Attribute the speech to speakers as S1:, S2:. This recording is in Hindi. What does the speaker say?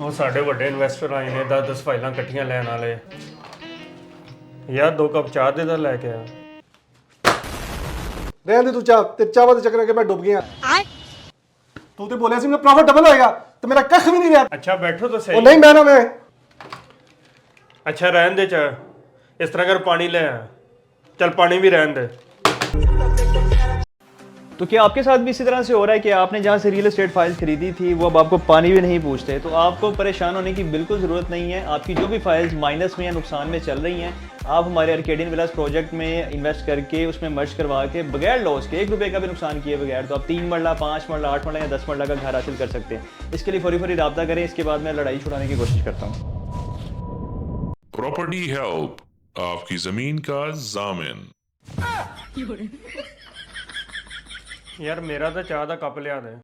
S1: ਉਹ ਸਾਡੇ ਵੱਡੇ ਇਨਵੈਸਟਰ ਆਏ ਨੇ 10-10 ਫਾਈਲਾਂ ਇਕੱਠੀਆਂ ਲੈਣ ਵਾਲੇ ਯਾਰ 2 ਕੱਪ ਚਾਹ ਦੇ ਤਾਂ ਲੈ ਕੇ ਆ
S2: ਰਹਿਣ ਦੇ ਤੂੰ ਚਾਹ ਦੇ ਚੱਕਰ ਕੇ ਮੈਂ ਡੁੱਬ ਗਿਆ ਤੂੰ ਤੇ ਬੋਲਿਆ ਸੀ ਮੇਰਾ ਪ੍ਰੋਫਿਟ ਡਬਲ ਹੋਏਗਾ ਤੇ ਮੇਰਾ ਕੱਖ ਵੀ ਨਹੀਂ ਰਿਹਾ
S1: ਅੱਛਾ ਬੈਠੋ ਤਾਂ
S2: ਉਹ
S1: ਸਹੀ
S2: ਨਹੀਂ ਮੈਂ ਨਾ ਮੈਂ
S1: ਅੱਛਾ ਰਹਿਣ ਦੇ ਚ ਇਸ ਤਰ੍ਹਾਂ ਕਰ ਪਾਣੀ ले आ चल पानी भी रहने दे
S3: तो क्या आपके साथ भी इसी तरह से हो रहा है कि आपने जहाँ से रियल एस्टेट फाइल खरीदी थी वो अब आपको पानी भी नहीं पूछते? तो आपको परेशान होने की बिल्कुल ज़रूरत नहीं है। आपकी जो भी फाइल्स माइनस में या नुकसान में चल रही हैं, आप हमारे आर्केडियन विलास प्रोजेक्ट में इन्वेस्ट करके उसमें मर्ज करवा के बगैर लॉस के 1 रुपये का भी नुकसान किए बगैर तो आप 3 मरला 5 मरला 8 मरला या 10 मरला का घर हासिल कर सकते हैं। इसके लिए फौरी रब्ता करें। इसके बाद मैं लड़ाई छुड़ाने की कोशिश करता हूँ।
S4: प्रॉपर्टी हेल्प, आपकी जमीन का जामिन।
S1: यार मेरा तो चाह का कप लिया दे